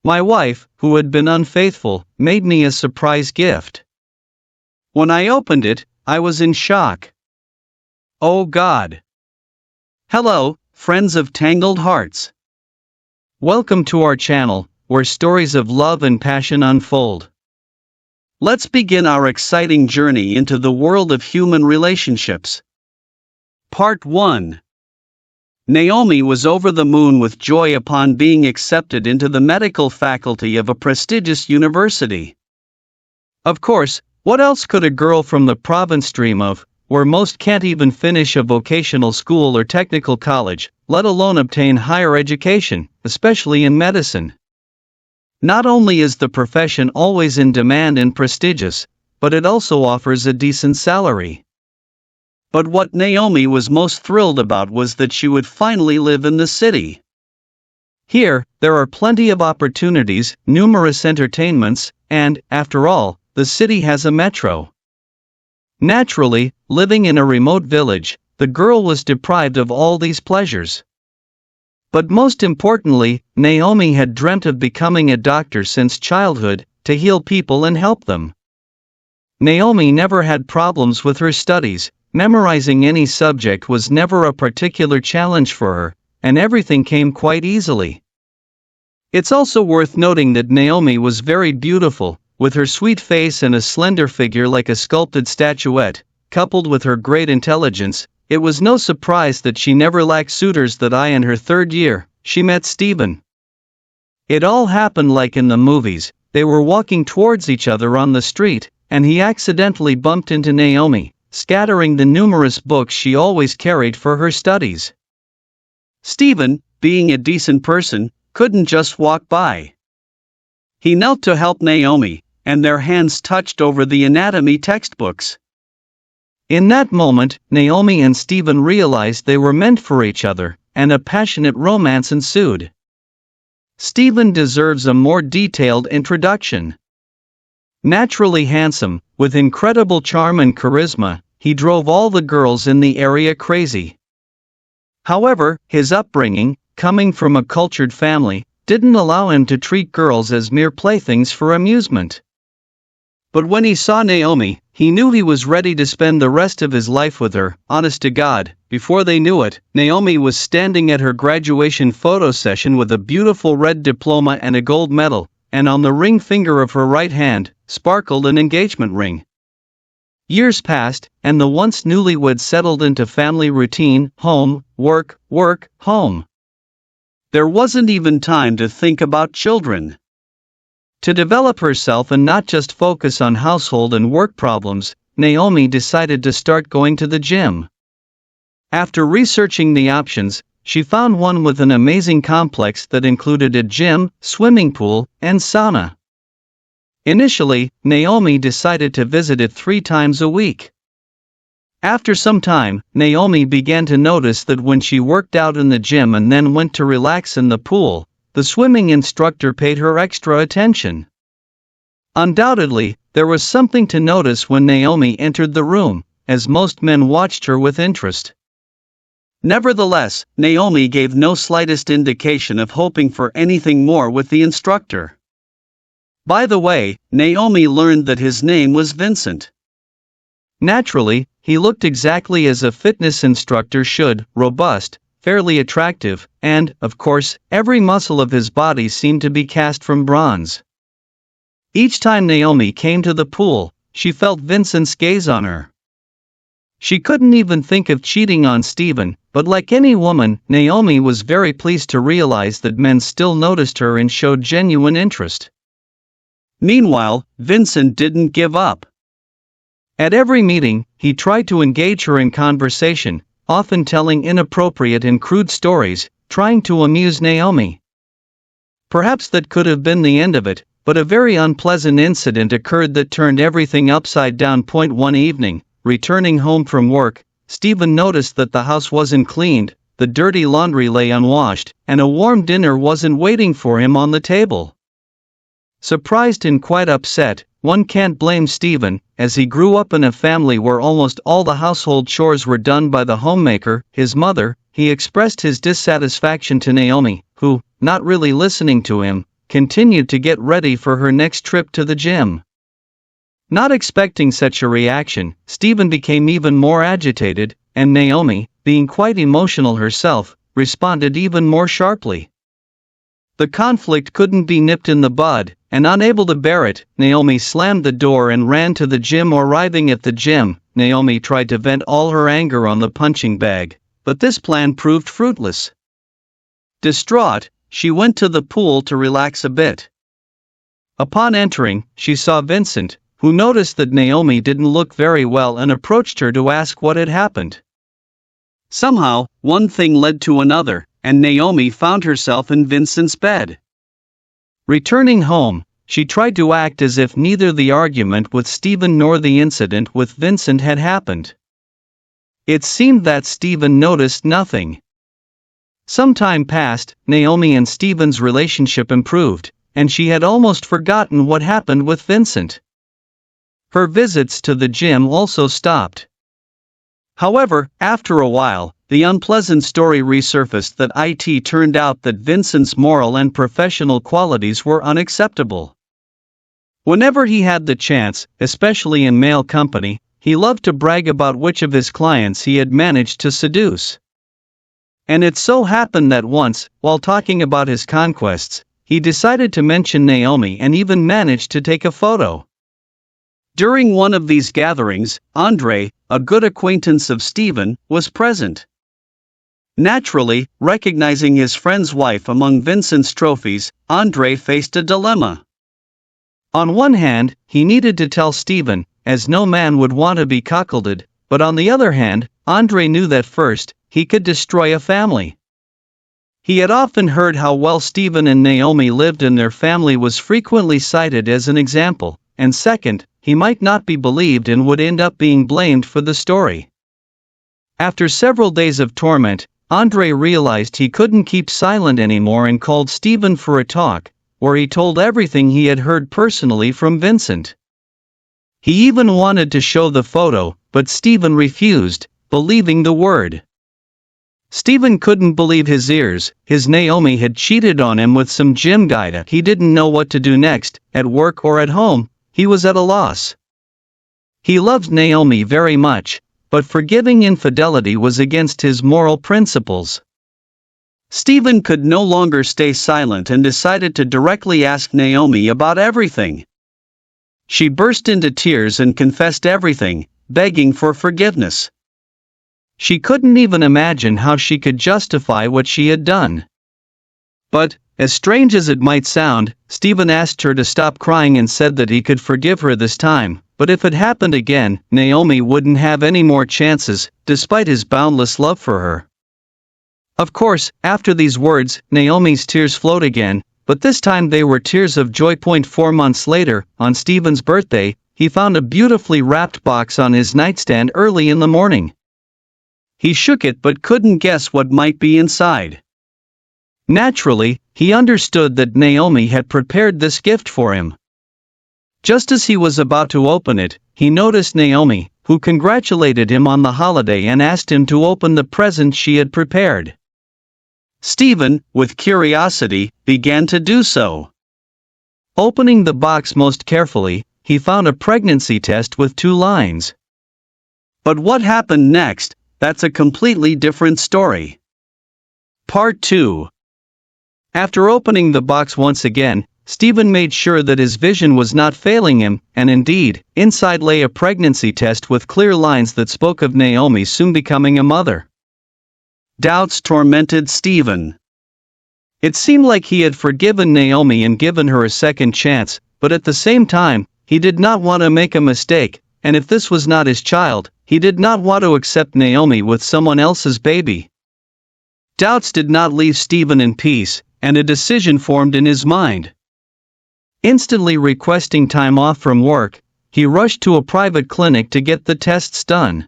My wife, who had been unfaithful, made me a surprise gift. When I opened it, I was in shock. Oh God! Hello, friends of Tangled Hearts. Welcome to our channel, where stories of love and passion unfold. Let's begin our exciting journey into the world of human relationships. Part 1. Naomi was over the moon with joy upon being accepted into the medical faculty of a prestigious university. Of course, what else could a girl from the province dream of, where most can't even finish a vocational school or technical college, let alone obtain higher education, especially in medicine? Not only is the profession always in demand and prestigious, but it also offers a decent salary. But what Naomi was most thrilled about was that she would finally live in the city. Here, there are plenty of opportunities, numerous entertainments, and, after all, the city has a metro. Naturally, living in a remote village, the girl was deprived of all these pleasures. But most importantly, Naomi had dreamt of becoming a doctor since childhood, to heal people and help them. Naomi never had problems with her studies. Memorizing any subject was never a particular challenge for her, and everything came quite easily. It's also worth noting that Naomi was very beautiful, with her sweet face and a slender figure like a sculpted statuette, coupled with her great intelligence. It was no surprise that she never lacked suitors. That in her third year, she met Stephen. It all happened like in the movies. They were walking towards each other on the street, and he accidentally bumped into Naomi, scattering the numerous books she always carried for her studies. Stephen, being a decent person, couldn't just walk by. He knelt to help Naomi, and their hands touched over the anatomy textbooks. In that moment, Naomi and Stephen realized they were meant for each other, and a passionate romance ensued. Stephen deserves a more detailed introduction. Naturally handsome, with incredible charm and charisma, he drove all the girls in the area crazy. However, his upbringing, coming from a cultured family, didn't allow him to treat girls as mere playthings for amusement. But when he saw Naomi, he knew he was ready to spend the rest of his life with her. Honest to God, before they knew it, Naomi was standing at her graduation photo session with a beautiful red diploma and a gold medal, and on the ring finger of her right hand, sparkled an engagement ring. Years passed, and the once newlyweds settled into family routine: home, work, work, home. There wasn't even time to think about children. To develop herself and not just focus on household and work problems, Naomi decided to start going to the gym. After researching the options, she found one with an amazing complex that included a gym, swimming pool, and sauna. Initially, Naomi decided to visit it 3 times a week. After some time, Naomi began to notice that when she worked out in the gym and then went to relax in the pool, the swimming instructor paid her extra attention. Undoubtedly, there was something to notice when Naomi entered the room, as most men watched her with interest. Nevertheless, Naomi gave no slightest indication of hoping for anything more with the instructor. By the way, Naomi learned that his name was Vincent. Naturally, he looked exactly as a fitness instructor should: robust, fairly attractive, and, of course, every muscle of his body seemed to be cast from bronze. Each time Naomi came to the pool, she felt Vincent's gaze on her. She couldn't even think of cheating on Stephen, but like any woman, Naomi was very pleased to realize that men still noticed her and showed genuine interest. Meanwhile, Vincent didn't give up. At every meeting, he tried to engage her in conversation, often telling inappropriate and crude stories, trying to amuse Naomi. Perhaps that could have been the end of it, but a very unpleasant incident occurred that turned everything upside down. One evening, returning home from work, Stephen noticed that the house wasn't cleaned, the dirty laundry lay unwashed, and a warm dinner wasn't waiting for him on the table. Surprised and quite upset, one can't blame Stephen, as he grew up in a family where almost all the household chores were done by the homemaker, his mother. He expressed his dissatisfaction to Naomi, who, not really listening to him, continued to get ready for her next trip to the gym. Not expecting such a reaction, Stephen became even more agitated, and Naomi, being quite emotional herself, responded even more sharply. The conflict couldn't be nipped in the bud, and unable to bear it, Naomi slammed the door and ran to the gym. Arriving at the gym, Naomi tried to vent all her anger on the punching bag, but this plan proved fruitless. Distraught, she went to the pool to relax a bit. Upon entering, she saw Vincent, who noticed that Naomi didn't look very well and approached her to ask what had happened. Somehow, one thing led to another, and Naomi found herself in Vincent's bed. Returning home, she tried to act as if neither the argument with Stephen nor the incident with Vincent had happened. It seemed that Stephen noticed nothing. Some time passed, Naomi and Stephen's relationship improved, and she had almost forgotten what happened with Vincent. Her visits to the gym also stopped. However, after a while, the unpleasant story resurfaced that it turned out that Vincent's moral and professional qualities were unacceptable. Whenever he had the chance, especially in male company, he loved to brag about which of his clients he had managed to seduce. And it so happened that once, while talking about his conquests, he decided to mention Naomi and even managed to take a photo. During one of these gatherings, Andre, a good acquaintance of Stephen, was present. Naturally, recognizing his friend's wife among Vincent's trophies, Andre faced a dilemma. On one hand, he needed to tell Stephen, as no man would want to be cuckolded, but on the other hand, Andre knew that first, he could destroy a family. He had often heard how well Stephen and Naomi lived, and their family was frequently cited as an example, and second, he might not be believed and would end up being blamed for the story. After several days of torment, Andre realized he couldn't keep silent anymore and called Stephen for a talk, where he told everything he had heard personally from Vincent. He even wanted to show the photo, but Stephen refused, believing the word. Stephen couldn't believe his ears. His Naomi had cheated on him with some gym guy. He didn't know what to do next, at work or at home. He was at a loss. He loved Naomi very much, but forgiving infidelity was against his moral principles. Stephen could no longer stay silent and decided to directly ask Naomi about everything. She burst into tears and confessed everything, begging for forgiveness. She couldn't even imagine how she could justify what she had done. But, as strange as it might sound, Stephen asked her to stop crying and said that he could forgive her this time, but if it happened again, Naomi wouldn't have any more chances, despite his boundless love for her. Of course, after these words, Naomi's tears flowed again, but this time they were tears of joy. 4 months later, on Stephen's birthday, he found a beautifully wrapped box on his nightstand early in the morning. He shook it but couldn't guess what might be inside. Naturally, he understood that Naomi had prepared this gift for him. Just as he was about to open it, he noticed Naomi, who congratulated him on the holiday and asked him to open the present she had prepared. Stephen, with curiosity, began to do so. Opening the box most carefully, he found a pregnancy test with 2 lines. But what happened next, that's a completely different story. Part 2. After opening the box once again, Stephen made sure that his vision was not failing him, and indeed, inside lay a pregnancy test with clear lines that spoke of Naomi soon becoming a mother. Doubts tormented Stephen. It seemed like he had forgiven Naomi and given her a second chance, but at the same time, he did not want to make a mistake, and if this was not his child, he did not want to accept Naomi with someone else's baby. Doubts did not leave Stephen in peace, and a decision formed in his mind. Instantly requesting time off from work, he rushed to a private clinic to get the tests done.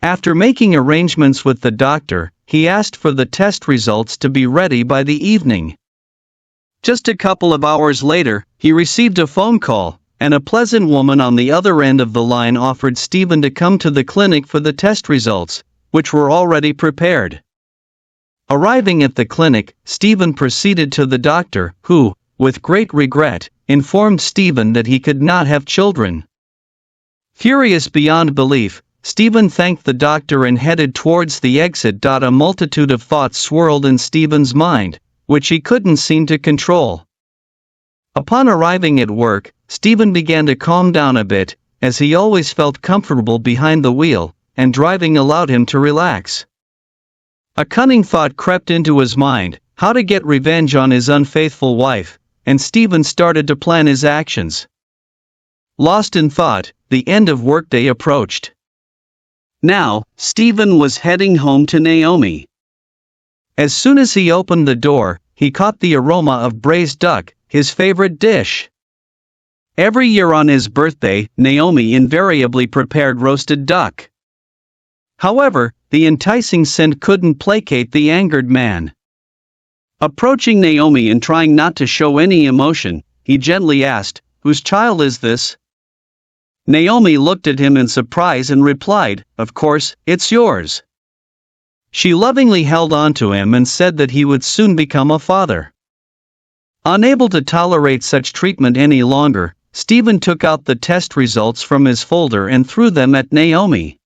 After making arrangements with the doctor, he asked for the test results to be ready by the evening. Just a couple of hours later, he received a phone call, and a pleasant woman on the other end of the line offered Stephen to come to the clinic for the test results, which were already prepared. Arriving at the clinic, Stephen proceeded to the doctor, who, with great regret, informed Stephen that he could not have children. Furious beyond belief, Stephen thanked the doctor and headed towards the exit. A multitude of thoughts swirled in Stephen's mind, which he couldn't seem to control. Upon arriving at work, Stephen began to calm down a bit, as he always felt comfortable behind the wheel, and driving allowed him to relax. A cunning thought crept into his mind, how to get revenge on his unfaithful wife, and Stephen started to plan his actions. Lost in thought, the end of workday approached. Now, Stephen was heading home to Naomi. As soon as he opened the door, he caught the aroma of braised duck, his favorite dish. Every year on his birthday, Naomi invariably prepared roasted duck. However, the enticing scent couldn't placate the angered man. Approaching Naomi and trying not to show any emotion, he gently asked, "Whose child is this?" Naomi looked at him in surprise and replied, "Of course, it's yours." She lovingly held on to him and said that he would soon become a father. Unable to tolerate such treatment any longer, Stephen took out the test results from his folder and threw them at Naomi.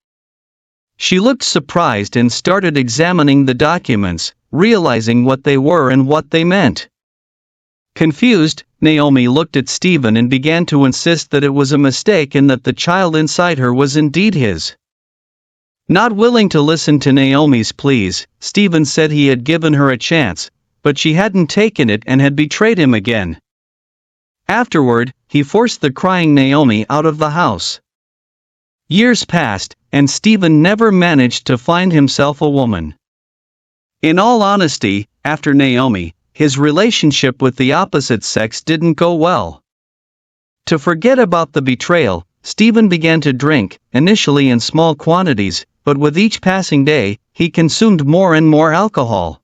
She looked surprised and started examining the documents, realizing what they were and what they meant. Confused, Naomi looked at Stephen and began to insist that it was a mistake and that the child inside her was indeed his. Not willing to listen to Naomi's pleas, Stephen said he had given her a chance, but she hadn't taken it and had betrayed him again. Afterward, he forced the crying Naomi out of the house. Years passed, and Stephen never managed to find himself a woman. In all honesty, after Naomi, his relationship with the opposite sex didn't go well. To forget about the betrayal, Stephen began to drink, initially in small quantities, but with each passing day, he consumed more and more alcohol.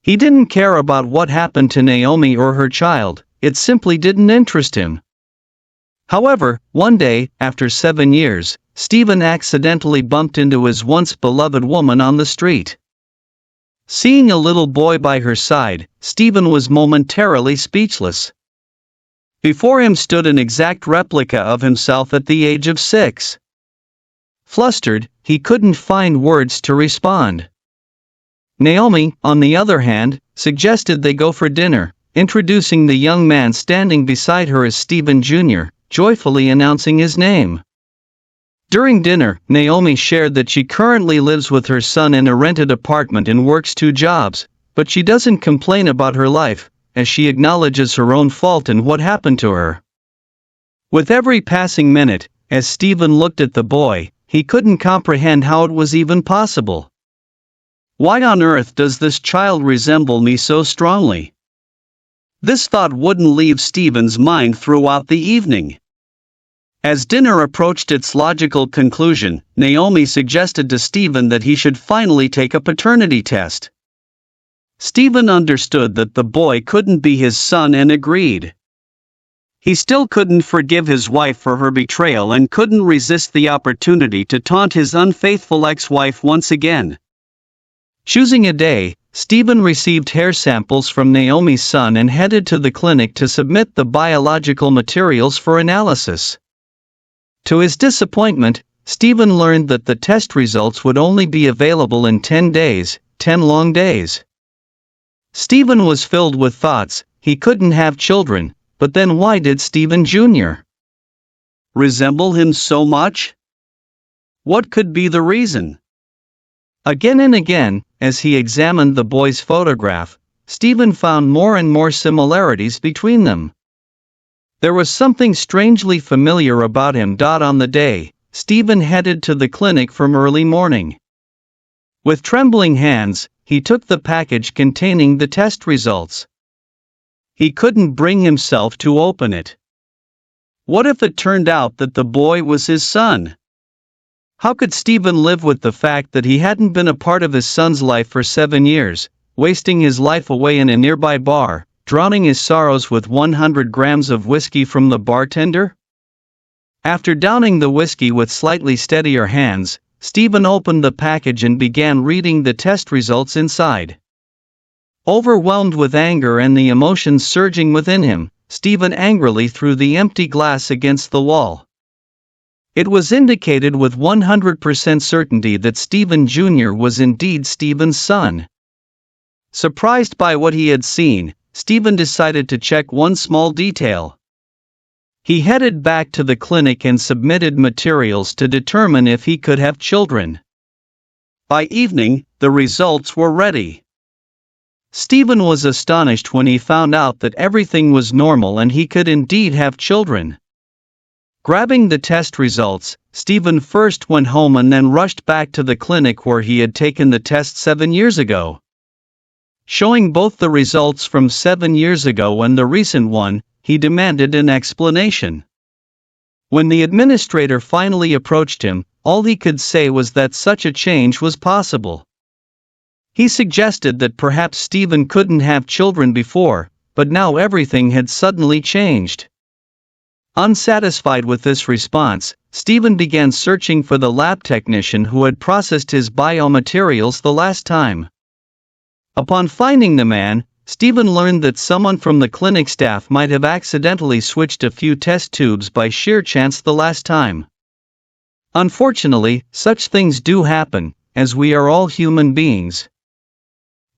He didn't care about what happened to Naomi or her child, it simply didn't interest him. However, one day, after 7 years, Stephen accidentally bumped into his once beloved woman on the street. Seeing a little boy by her side, Stephen was momentarily speechless. Before him stood an exact replica of himself at the age of 6. Flustered, he couldn't find words to respond. Naomi, on the other hand, suggested they go for dinner, introducing the young man standing beside her as Stephen Jr., joyfully announcing his name. During dinner, Naomi shared that she currently lives with her son in a rented apartment and works 2 jobs, but she doesn't complain about her life, as she acknowledges her own fault in what happened to her. With every passing minute, as Stephen looked at the boy, he couldn't comprehend how it was even possible. Why on earth does this child resemble me so strongly? This thought wouldn't leave Stephen's mind throughout the evening. As dinner approached its logical conclusion, Naomi suggested to Stephen that he should finally take a paternity test. Stephen understood that the boy couldn't be his son and agreed. He still couldn't forgive his wife for her betrayal and couldn't resist the opportunity to taunt his unfaithful ex-wife once again. Choosing a day, Stephen received hair samples from Naomi's son and headed to the clinic to submit the biological materials for analysis. To his disappointment, Stephen learned that the test results would only be available in 10 days, 10 long days. Stephen was filled with thoughts. He couldn't have children, but then why did Stephen Jr. resemble him so much? What could be the reason? Again and again, as he examined the boy's photograph, Stephen found more and more similarities between them. There was something strangely familiar about him. On the day, Stephen headed to the clinic from early morning. With trembling hands, he took the package containing the test results. He couldn't bring himself to open it. What if it turned out that the boy was his son? How could Stephen live with the fact that he hadn't been a part of his son's life for 7 years, wasting his life away in a nearby bar, drowning his sorrows with 100 grams of whiskey from the bartender? After downing the whiskey with slightly steadier hands, Stephen opened the package and began reading the test results inside. Overwhelmed with anger and the emotions surging within him, Stephen angrily threw the empty glass against the wall. It was indicated with 100% certainty that Stephen Jr. was indeed Stephen's son. Surprised by what he had seen, Stephen decided to check one small detail. He headed back to the clinic and submitted materials to determine if he could have children. By evening, the results were ready. Stephen was astonished when he found out that everything was normal and he could indeed have children. Grabbing the test results, Stephen first went home and then rushed back to the clinic where he had taken the test 7 years ago. Showing both the results from 7 years ago and the recent one, he demanded an explanation. When the administrator finally approached him, all he could say was that such a change was possible. He suggested that perhaps Stephen couldn't have children before, but now everything had suddenly changed. Unsatisfied with this response, Stephen began searching for the lab technician who had processed his biomaterials the last time. Upon finding the man, Stephen learned that someone from the clinic staff might have accidentally switched a few test tubes by sheer chance the last time. Unfortunately, such things do happen, as we are all human beings.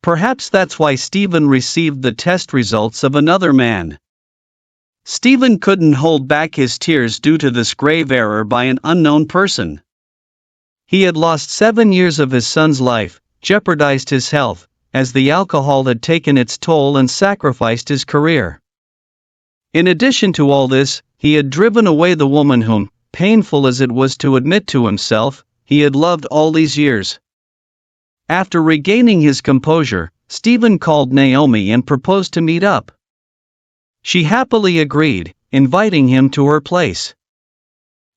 Perhaps that's why Stephen received the test results of another man. Stephen couldn't hold back his tears due to this grave error by an unknown person. He had lost 7 years of his son's life, jeopardized his health, as the alcohol had taken its toll and sacrificed his career. In addition to all this, he had driven away the woman whom, painful as it was to admit to himself, he had loved all these years. After regaining his composure, Stephen called Naomi and proposed to meet up. She happily agreed, inviting him to her place.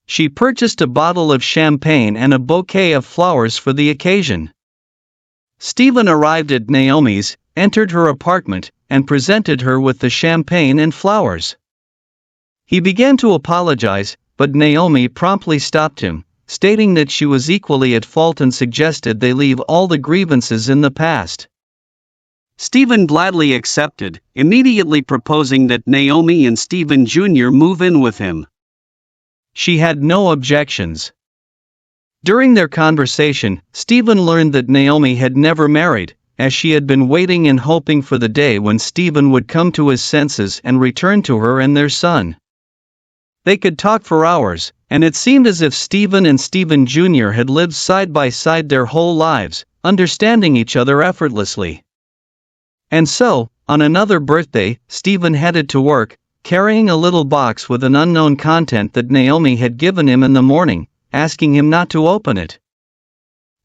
She purchased a bottle of champagne and a bouquet of flowers for the occasion. Stephen arrived at Naomi's, entered her apartment, and presented her with the champagne and flowers. He began to apologize, but Naomi promptly stopped him, stating that she was equally at fault and suggested they leave all the grievances in the past. Stephen gladly accepted, immediately proposing that Naomi and Stephen Jr. move in with him. She had no objections. During their conversation, Stephen learned that Naomi had never married, as she had been waiting and hoping for the day when Stephen would come to his senses and return to her and their son. They could talk for hours, and it seemed as if Stephen and Stephen Jr. had lived side by side their whole lives, understanding each other effortlessly. And so, on another birthday, Stephen headed to work, carrying a little box with an unknown content that Naomi had given him in the morning, asking him not to open it.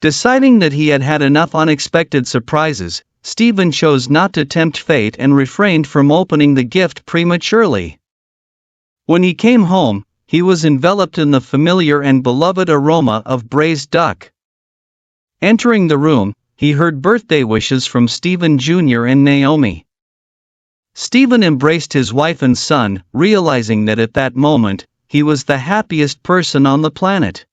Deciding that he had had enough unexpected surprises, Stephen chose not to tempt fate and refrained from opening the gift prematurely. When he came home, he was enveloped in the familiar and beloved aroma of braised duck. Entering the room, he heard birthday wishes from Stephen Jr. and Naomi. Stephen embraced his wife and son, realizing that at that moment, he was the happiest person on the planet.